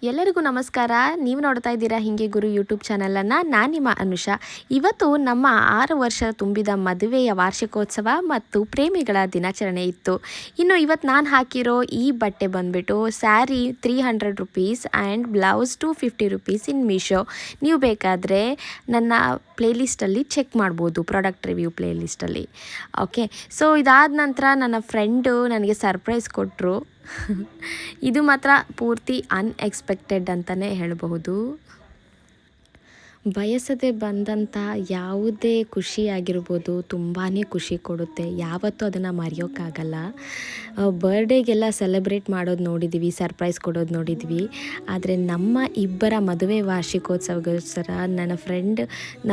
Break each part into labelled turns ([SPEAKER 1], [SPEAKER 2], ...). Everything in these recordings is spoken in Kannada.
[SPEAKER 1] ಎಲ್ಲರಿಗೂ ನಮಸ್ಕಾರ. ನೀವು ನೋಡ್ತಾ ಇದ್ದೀರಾ ಹಿಂಗೆ ಗುರು ಯೂಟ್ಯೂಬ್ ಚಾನಲನ್ನು. ನಾನು ನಿಮ್ಮ ಅನುಷಾ. ಇವತ್ತು ನಮ್ಮ 6 ವರ್ಷ ತುಂಬಿದ ಮದುವೆಯ ವಾರ್ಷಿಕೋತ್ಸವ ಮತ್ತು ಪ್ರೇಮಿಗಳ ದಿನಾಚರಣೆ ಇತ್ತು. ಇನ್ನು ಇವತ್ತು ನಾನು ಹಾಕಿರೋ ಈ ಬಟ್ಟೆ ಬಂದುಬಿಟ್ಟು sari 300 rupees and blouse 250 rupees ಇನ್ ಮೀಶೋ. ನೀವು ಬೇಕಾದರೆ ನನ್ನ ಪ್ಲೇಲಿಸ್ಟಲ್ಲಿ ಚೆಕ್ ಮಾಡ್ಬೋದು, ಪ್ರಾಡಕ್ಟ್ ರಿವ್ಯೂ ಪ್ಲೇಲಿಸ್ಟಲ್ಲಿ. ಓಕೆ, ಸೊ ಇದಾದ ನಂತರ ನನ್ನ ಫ್ರೆಂಡು ನನಗೆ ಸರ್ಪ್ರೈಸ್ ಕೊಟ್ಟರು. ಇದು ಮಾತ್ರ ಪೂರ್ತಿ ಅನ್ಎಕ್ಸ್ಪೆಕ್ಟೆಡ್ ಅಂತಲೇ ಹೇಳಬಹುದು. ಬಯಸದೆ ಬಂದಂಥ ಯಾವುದೇ ಖುಷಿಯಾಗಿರ್ಬೋದು ತುಂಬಾ ಖುಷಿ ಕೊಡುತ್ತೆ. ಯಾವತ್ತೂ ಅದನ್ನು ಮರೆಯೋಕ್ಕಾಗಲ್ಲ. ಬರ್ಡೇಗೆಲ್ಲ ಸೆಲೆಬ್ರೇಟ್ ಮಾಡೋದು ನೋಡಿದ್ದೀವಿ, ಸರ್ಪ್ರೈಸ್ ಕೊಡೋದು ನೋಡಿದ್ವಿ. ಆದರೆ ನಮ್ಮ ಇಬ್ಬರ ಮದುವೆ ವಾರ್ಷಿಕೋತ್ಸವಗೋಸ್ಕರ ನನ್ನ ಫ್ರೆಂಡ್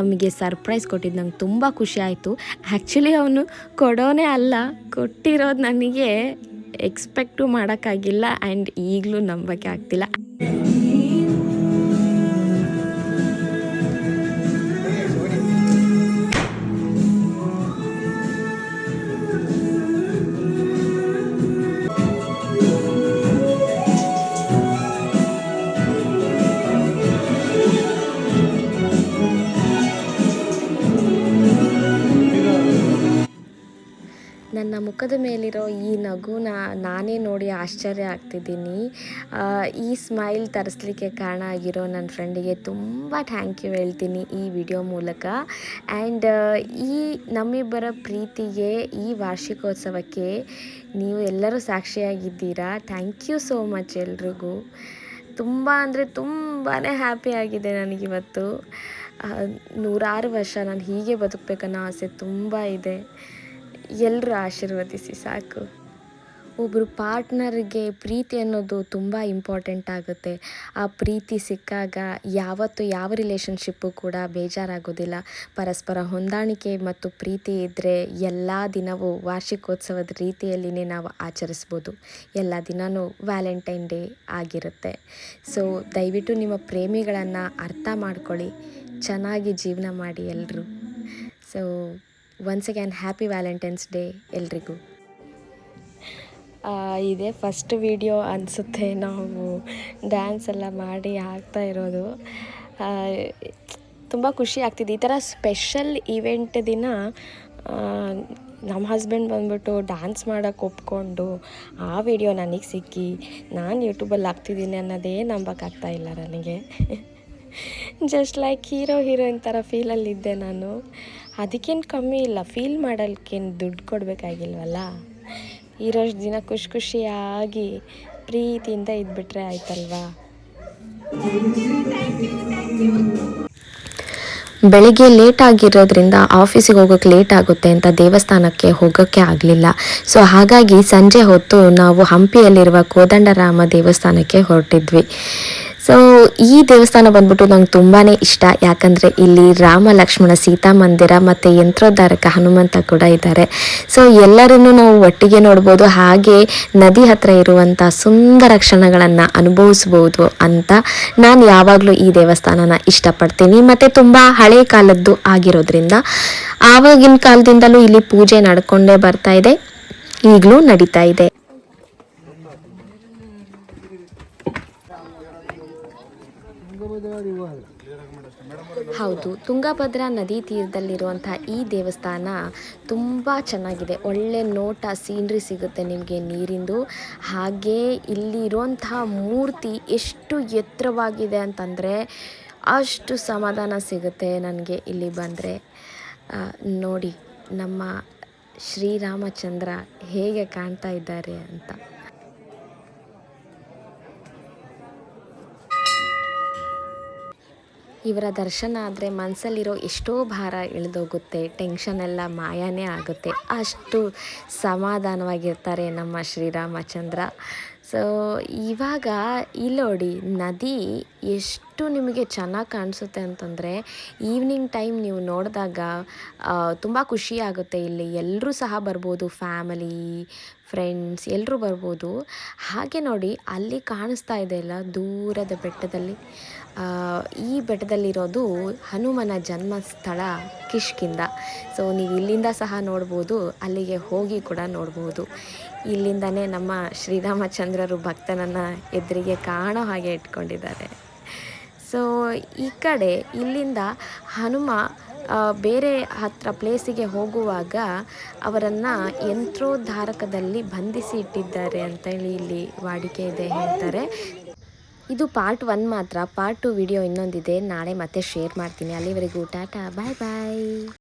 [SPEAKER 1] ನಮಗೆ ಸರ್ಪ್ರೈಸ್ ಕೊಟ್ಟಿದ್ದು ನಂಗೆ ತುಂಬ ಖುಷಿ ಆಯಿತು. ಆ್ಯಕ್ಚುಲಿ ಅವನು ಕೊಡೋನೇ ಅಲ್ಲ, ಕೊಟ್ಟಿರೋದು ನನಗೆ ಎಕ್ಸ್ಪೆಕ್ಟು ಮಾಡೋಕ್ಕಾಗಿಲ್ಲ ಆ್ಯಂಡ್ ಈಗಲೂ ನಂಬೋಕ್ಕೆ ಆಗ್ತಿಲ್ಲ. ನನ್ನ ಮುಖದ ಮೇಲಿರೋ ಈ ನಗುನ ನಾನೇ ನೋಡಿ ಆಶ್ಚರ್ಯ ಆಗ್ತಿದ್ದೀನಿ. ಈ ಸ್ಮೈಲ್ ತರಿಸ್ಲಿಕ್ಕೆ ಕಾರಣ ಆಗಿರೋ ನನ್ನ ಫ್ರೆಂಡಿಗೆ ತುಂಬ ಥ್ಯಾಂಕ್ ಯು ಹೇಳ್ತೀನಿ ಈ ವಿಡಿಯೋ ಮೂಲಕ. ಆ್ಯಂಡ್ ಈ ನಮ್ಮಿಬ್ಬರ ಪ್ರೀತಿಗೆ, ಈ ವಾರ್ಷಿಕೋತ್ಸವಕ್ಕೆ ನೀವು ಎಲ್ಲರೂ ಸಾಕ್ಷಿಯಾಗಿದ್ದೀರಾ. ಥ್ಯಾಂಕ್ ಯು ಸೋ ಮಚ್ ಎಲ್ರಿಗೂ. ತುಂಬ ಅಂದರೆ ತುಂಬಾ ಹ್ಯಾಪಿ ಆಗಿದೆ ನನಗಿವತ್ತು. 106 ವರ್ಷ ನಾನು ಹೀಗೆ ಬದುಕಬೇಕನ್ನೋ ಆಸೆ ತುಂಬ ಇದೆ. ಎಲ್ಲರೂ ಆಶೀರ್ವದಿಸಿ ಸಾಕು. ಒಬ್ಬರು ಪಾರ್ಟ್ನರ್ಗೆ ಪ್ರೀತಿ ಅನ್ನೋದು ತುಂಬ ಇಂಪಾರ್ಟೆಂಟ್ ಆಗುತ್ತೆ. ಆ ಪ್ರೀತಿ ಸಿಕ್ಕಾಗ ಯಾವತ್ತೂ ಯಾವ ರಿಲೇಷನ್ಶಿಪ್ಪು ಕೂಡ ಬೇಜಾರಾಗೋದಿಲ್ಲ. ಪರಸ್ಪರ ಹೊಂದಾಣಿಕೆ ಮತ್ತು ಪ್ರೀತಿ ಇದ್ದರೆ ಎಲ್ಲ ದಿನವೂ ವಾರ್ಷಿಕೋತ್ಸವದ ರೀತಿಯಲ್ಲಿನೇ ನಾವು ಆಚರಿಸ್ಬೋದು. ಎಲ್ಲ ದಿನವೂ ವ್ಯಾಲೆಂಟೈನ್ ಡೇ ಆಗಿರುತ್ತೆ. ಸೊ ದಯವಿಟ್ಟು ನಿಮ್ಮ ಪ್ರೇಮಿಗಳನ್ನು ಅರ್ಥ ಮಾಡ್ಕೊಳ್ಳಿ, ಚೆನ್ನಾಗಿ ಜೀವನ ಮಾಡಿ ಎಲ್ಲರೂ. So once again happy Valentine's day ಎಲ್ರಿಗೂ. ಇದೇ ಫಸ್ಟ್ ವಿಡಿಯೋ ಅನಿಸುತ್ತೆ ನಾವು ಡ್ಯಾನ್ಸ್ ಎಲ್ಲ ಮಾಡಿ ಹಾಕ್ತಾ ಇರೋದು. ತುಂಬ ಖುಷಿ ಆಗ್ತಿದೆ. ಈ ಥರ ಸ್ಪೆಷಲ್ ಇವೆಂಟ್ ದಿನ ನಮ್ಮ ಹಸ್ಬೆಂಡ್ ಬಂದ್ಬಿಟ್ಟು ಡ್ಯಾನ್ಸ್ ಮಾಡೋಕ್ಕೆ ಒಪ್ಕೊಂಡು ಆ ವಿಡಿಯೋ ನನಗೆ ಸಿಕ್ಕಿ ನಾನು ಯೂಟ್ಯೂಬಲ್ಲಿ ಹಾಕ್ತಿದ್ದೀನಿ ಅನ್ನೋದೇ ನಂಬೋಕ್ಕಾಗ್ತಾ ಇಲ್ಲ ನನಗೆ. ಜಸ್ಟ್ ಲೈಕ್ ಹೀರೋಯಿನ್ ಥರ ಫೀಲಲ್ಲಿದ್ದೆ ನಾನು. ಅದಕ್ಕೇನು ಕಮ್ಮಿ ಇಲ್ಲ, ಫೀಲ್ ಮಾಡೋಕ್ಕೇನು ದುಡ್ಡು ಕೊಡಬೇಕಾಗಿಲ್ವಲ್ಲ. ಇರೋಷ್ಟು ದಿನ ಖುಷಿಯಾಗಿ ಪ್ರೀತಿಯಿಂದ ಇದ್ಬಿಟ್ರೆ ಆಯ್ತಲ್ವಾ. ಬೆಳಿಗ್ಗೆ ಲೇಟ್ ಆಗಿರೋದ್ರಿಂದ ಆಫೀಸಿಗೆ ಹೋಗೋಕ್ಕೆ ಲೇಟ್ ಆಗುತ್ತೆ ಅಂತ ದೇವಸ್ಥಾನಕ್ಕೆ ಹೋಗೋಕ್ಕೆ ಆಗಲಿಲ್ಲ. ಸೊ ಹಾಗಾಗಿ ಸಂಜೆ ಹೊತ್ತು ನಾವು ಹಂಪಿಯಲ್ಲಿರುವ ಕೋದಂಡರಾಮ ದೇವಸ್ಥಾನಕ್ಕೆ ಹೊರಟಿದ್ವಿ. ಸೊ ಈ ದೇವಸ್ಥಾನ ಬಂದ್ಬಿಟ್ಟು ನಂಗೆ ತುಂಬಾ ಇಷ್ಟ. ಯಾಕಂದರೆ ಇಲ್ಲಿ ರಾಮ ಲಕ್ಷ್ಮಣ ಸೀತಾ ಮಂದಿರ ಮತ್ತು ಯಂತ್ರೋದ್ಧಾರಕ ಹನುಮಂತ ಕೂಡ ಇದ್ದಾರೆ. ಸೊ ಎಲ್ಲರನ್ನೂ ನಾವು ಒಟ್ಟಿಗೆ ನೋಡ್ಬೋದು, ಹಾಗೆ ನದಿ ಹತ್ತಿರ ಇರುವಂಥ ಸುಂದರ ಕ್ಷಣಗಳನ್ನು ಅನುಭವಿಸ್ಬೋದು ಅಂತ ನಾನು ಯಾವಾಗಲೂ ಈ ದೇವಸ್ಥಾನನ ಇಷ್ಟಪಡ್ತೀನಿ. ಮತ್ತು ತುಂಬ ಹಳೆ ಕಾಲದ್ದು ಆಗಿರೋದ್ರಿಂದ ಆವಾಗಿನ ಕಾಲದಿಂದಲೂ ಇಲ್ಲಿ ಪೂಜೆ ನಡ್ಕೊಂಡೇ ಬರ್ತಾ ಇದೆ, ಈಗಲೂ ನಡೀತಾ ಇದೆ. ಹೌದು, ತುಂಗಭದ್ರಾ ನದಿ ತೀರದಲ್ಲಿರುವಂಥ ಈ ದೇವಸ್ಥಾನ ತುಂಬ ಚೆನ್ನಾಗಿದೆ. ಒಳ್ಳೆ ನೋಟ, ಸೀನ್ರಿ ಸಿಗುತ್ತೆ ನಿಮಗೆ ನೀರಿಂದು. ಹಾಗೆ ಇಲ್ಲಿ ಇರುವಂತಹ ಮೂರ್ತಿ ಎಷ್ಟು ಎತ್ತರವಾಗಿದೆ ಅಂತಂದರೆ ಅಷ್ಟು ಸಮಾಧಾನ ಸಿಗುತ್ತೆ ನನಗೆ ಇಲ್ಲಿ ಬಂದರೆ. ನೋಡಿ ನಮ್ಮ ಶ್ರೀರಾಮಚಂದ್ರ ಹೇಗೆ ಕಾಣ್ತಾ ಇದ್ದಾರೆ ಅಂತ. ಇವರ ದರ್ಶನ ಆದರೆ ಮನಸ್ಸಲ್ಲಿರೋ ಎಷ್ಟೋ ಭಾರ ಇಳಿದೋಗುತ್ತೆ, ಟೆನ್ಷನ್ ಎಲ್ಲ ಮಾಯನೇ ಆಗುತ್ತೆ. ಅಷ್ಟು ಸಮಾಧಾನವಾಗಿರ್ತಾರೆ ನಮ್ಮ ಶ್ರೀರಾಮಚಂದ್ರ. ಸೊ ಇವಾಗ ಇಲ್ಲಿ ನೋಡಿ, ನದಿ ಎಷ್ಟು ಎಷ್ಟು ನಿಮಗೆ ಚೆನ್ನಾಗಿ ಕಾಣಿಸುತ್ತೆ ಅಂತಂದರೆ ಈವ್ನಿಂಗ್ ಟೈಮ್ ನೀವು ನೋಡಿದಾಗ ತುಂಬ ಖುಷಿ ಆಗುತ್ತೆ. ಇಲ್ಲಿ ಎಲ್ಲರೂ ಸಹ ಬರ್ಬೋದು, ಫ್ಯಾಮಿಲಿ ಫ್ರೆಂಡ್ಸ್ ಎಲ್ಲರೂ ಬರ್ಬೋದು. ಹಾಗೆ ನೋಡಿ ಅಲ್ಲಿ ಕಾಣಿಸ್ತಾ ಇದೆಯಲ್ಲ ದೂರದ ಬೆಟ್ಟದಲ್ಲಿ, ಈ ಬೆಟ್ಟದಲ್ಲಿರೋದು ಹನುಮನ ಜನ್ಮಸ್ಥಳ ಕಿಷ್ಕಿಂಧ. ಸೊ ನೀವು ಇಲ್ಲಿಂದ ಸಹ ನೋಡ್ಬೋದು, ಅಲ್ಲಿಗೆ ಹೋಗಿ ಕೂಡ ನೋಡ್ಬೋದು. ಇಲ್ಲಿಂದನೇ ನಮ್ಮ ಶ್ರೀರಾಮಚಂದ್ರರು ಭಕ್ತನನ್ನು ಎದುರಿಗೆ ಕಾಣೋ ಹಾಗೆ ಇಟ್ಕೊಂಡಿದ್ದಾರೆ. ಸೊ ಈ ಕಡೆ ಇಲ್ಲಿಂದ ಹನುಮ ಬೇರೆ ಹತ್ರ ಪ್ಲೇಸಿಗೆ ಹೋಗುವಾಗ ಅವರನ್ನು ಯಂತ್ರೋದ್ಧಾರಕದಲ್ಲಿ ಬಂಧಿಸಿ ಇಟ್ಟಿದ್ದಾರೆ ಅಂತೇಳಿ ಇಲ್ಲಿ ವಾಡಿಕೆ ಇದೆ ಹೇಳ್ತಾರೆ. ಇದು ಪಾರ್ಟ್ 1 ಮಾತ್ರ. ಪಾರ್ಟ್ 2 ವಿಡಿಯೋ ಇನ್ನೊಂದಿದೆ, ನಾಳೆ ಮತ್ತೆ ಶೇರ್ ಮಾಡ್ತೀನಿ. ಅಲ್ಲಿವರೆಗೂ ಟಾಟಾ, ಬಾಯ್ ಬಾಯ್.